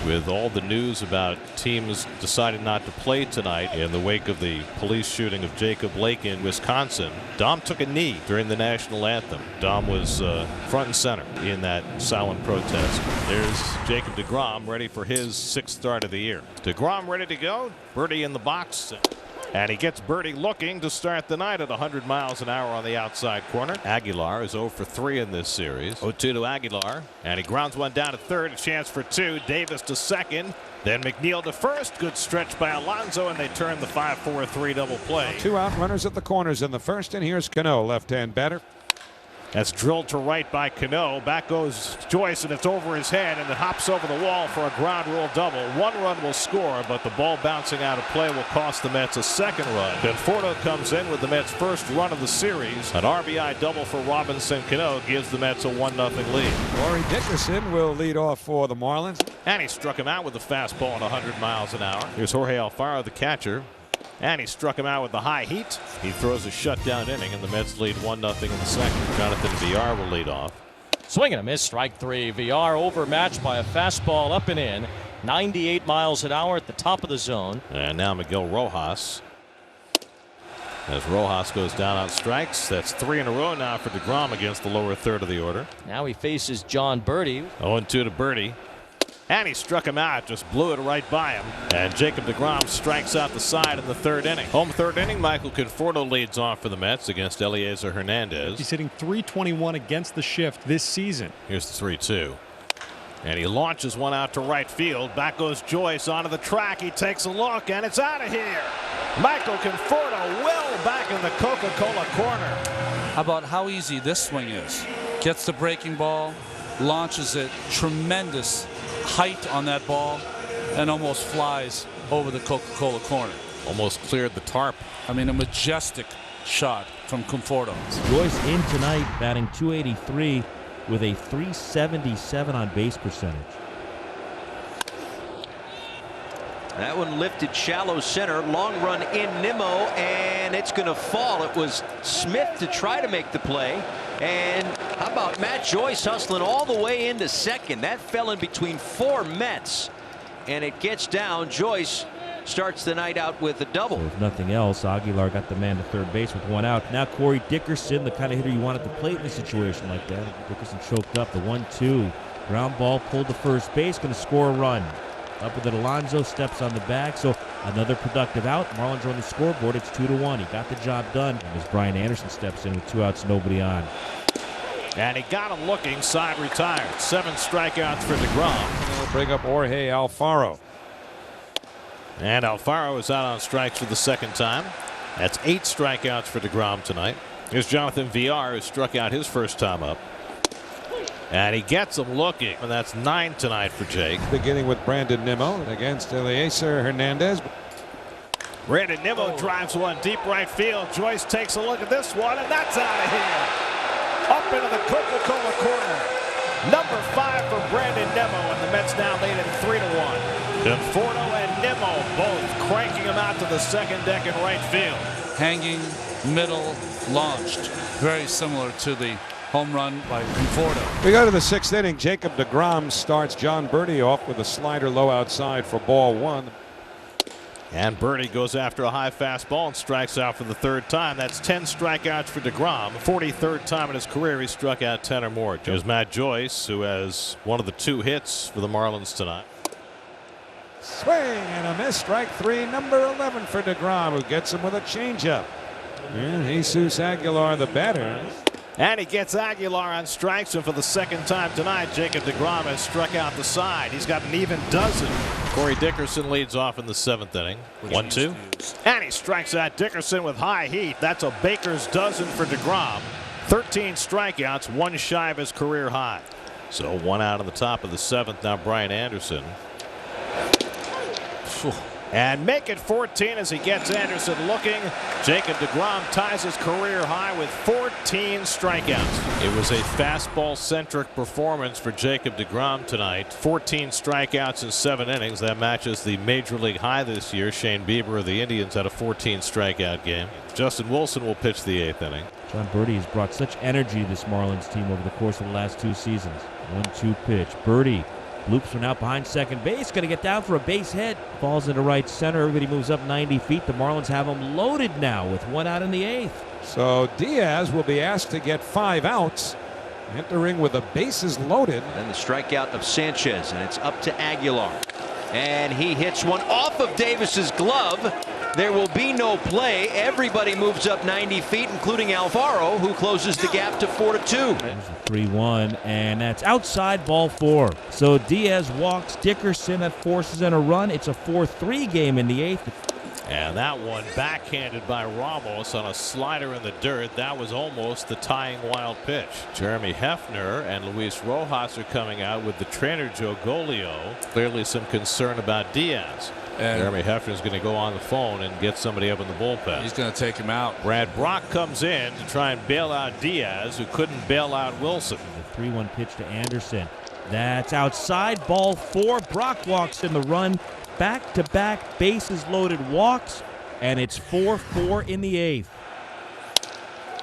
With all the news about teams deciding not to play tonight in the wake of the police shooting of Jacob Blake in Wisconsin, Dom took a knee during the national anthem. Dom was front and center in that silent protest. There's Jacob deGrom ready for his 6th start of the year. deGrom ready to go. Birdie in the box. And he gets Birdie looking to start the night at 100 miles an hour on the outside corner. Aguilar is 0 for 3 in this series. 0-2 to Aguilar. And he grounds one down to third. A chance for 2. Davis to second. Then McNeil to first. Good stretch by Alonso, and they turn the 5-4-3 double play. 2 out runners at the corners in the first, and here's Cano, left-hand batter. That's drilled to right by Cano. Back goes Joyce, and it's over his head, and it hops over the wall for a ground rule double. 1 run will score, but the ball bouncing out of play will cost the Mets a 2nd run. Conforto comes in with the Mets' first run of the series. An RBI double for Robinson Cano gives the Mets a 1-0 lead. Corey Dickerson will lead off for the Marlins. And he struck him out with the fastball at 100 miles an hour. Here's Jorge Alfaro, the catcher. And he struck him out with the high heat. He throws a shutdown inning, and the Mets lead 1-0 in the second. Jonathan Villar will lead off. Swing and a miss, strike 3. Villar overmatched by a fastball up and in. 98 miles an hour at the top of the zone. And now Miguel Rojas. As Rojas goes down on strikes, that's 3 in a row now for deGrom against the lower third of the order. Now he faces John Birdie. 0-2 to Birdie. And he struck him out, just blew it right by him. And Jacob deGrom strikes out the side in the 3rd inning. Home 3rd inning, Michael Conforto leads off for the Mets against Eliezer Hernandez. He's hitting .321 against the shift this season. Here's the 3-2. And he launches one out to right field. Back goes Joyce onto the track. He takes a look, and it's out of here. Michael Conforto well back in the Coca-Cola corner. How about how easy this swing is? Gets the breaking ball, launches it, tremendous height on that ball, and almost flies over the Coca-Cola corner. Almost cleared the tarp. I mean, a majestic shot from Conforto. Joyce in tonight, batting .283 with a .377 on base percentage. That one lifted shallow center, long run in Nimmo, and it's going to fall. It was Smith to try to make the play. And how about Matt Joyce hustling all the way into second? That fell in between 4 Mets, and it gets down. Joyce starts the night out with a double. So if nothing else, Aguilar got the man to third base with 1 out. Now Corey Dickerson, the kind of hitter you want at the plate in a situation like that. Dickerson choked up the 1-2. Ground ball pulled to first base, going to score a run. Up with it, Alonso steps on the bag, so another productive out. Marlins are on the scoreboard. It's 2-1. He got the job done. And as Brian Anderson steps in with 2 outs, nobody on. And he got him looking, side retired. 7 strikeouts for deGrom. They'll bring up Jorge Alfaro. And Alfaro is out on strikes for the 2nd time. That's 8 strikeouts for deGrom tonight. Here's Jonathan Villar, who struck out his first time up. And he gets him looking, and that's 9 tonight for Jake. Beginning with Brandon Nimmo against Eliezer Hernandez. Brandon Nimmo drives one deep right field. Joyce takes a look at this one, and that's out of here. Up into the Coca-Cola corner. Number 5 for Brandon Nimmo, and the Mets now lead it 3-1. Conforto and Nimmo both cranking him out to the 2nd deck in right field. Hanging, middle, launched. Very similar to the home run by Conforto. We go to the 6th inning. Jacob deGrom starts John Birdie off with a slider low outside for ball 1. And Birdie goes after a high fastball and strikes out for the 3rd time. That's 10 strikeouts for deGrom. 43rd time in his career he struck out 10 or more. There's Matt Joyce, who has one of the 2 hits for the Marlins tonight. Swing and a miss. Strike 3, number 11 for deGrom, who gets him with a changeup. And Jesus Aguilar, the batter. And he gets Aguilar on strikes, and for the 2nd time tonight, Jacob deGrom has struck out the side. He's got an even dozen. Corey Dickerson leads off in the 7th inning. 1-2. And he strikes out Dickerson with high heat. That's a baker's dozen for deGrom. 13 strikeouts, 1 shy of his career high. So 1 out on the top of the 7th. Now Brian Anderson. And make it 14 as he gets Anderson looking. Jacob deGrom ties his career high with 14 strikeouts. It was a fastball-centric performance for Jacob deGrom tonight. 14 strikeouts in 7 innings. That matches the major league high this year. Shane Bieber of the Indians had a 14 strikeout game. Justin Wilson will pitch the 8th inning. John Birdie has brought such energy to this Marlins team over the course of the last 2 seasons. 1-2 pitch. Birdie Loops one out behind second base. Going to get down for a base hit. Falls into right center. Everybody moves up 90 feet. The Marlins have him loaded now with 1 out in the 8th. So Diaz will be asked to get 5 outs. Entering with the bases loaded. And the strikeout of Sanchez, and it's up to Aguilar. And he hits one off of Davis's glove. There will be no play. Everybody moves up 90 feet, including Alvaro, who closes the gap to 4-2. There's a 3-1, and that's outside, ball 4. So Diaz walks Dickerson. That forces in a run. It's a 4-3 game in the 8th. And that one backhanded by Ramos on a slider in the dirt. That was almost the tying wild pitch. Jeremy Hefner and Luis Rojas are coming out with the trainer Joe Golio. Clearly some concern about Diaz. And Jeremy Hefner is going to go on the phone and get somebody up in the bullpen. He's going to take him out. Brad Brock comes in to try and bail out Diaz, who couldn't bail out Wilson. The 3-1 pitch to Anderson. That's outside, ball 4. Brock walks in the run. Back-to-back bases loaded walks, and it's 4-4 in the 8th.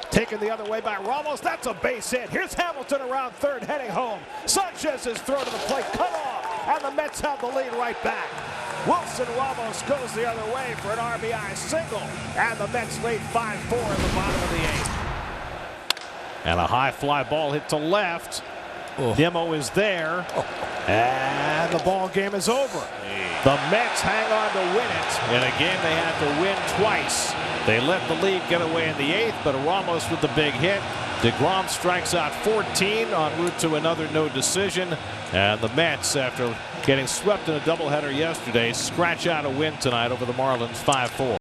Taken the other way by Ramos. That's a base hit. Here's Hamilton around third, heading home. Sanchez's throw to the plate, cut off, and the Mets have the lead right back. Wilson Ramos goes the other way for an RBI single, and the Mets lead 5-4 in the bottom of the 8th. And a high fly ball hit to left. Nimmo is there, and the ball game is over. The Mets hang on to win it in a game they had to win twice. They let the lead get away in the 8th, but Ramos with the big hit. DeGrom strikes out 14 en route to another no decision. And the Mets, after getting swept in a doubleheader yesterday, scratch out a win tonight over the Marlins 5-4.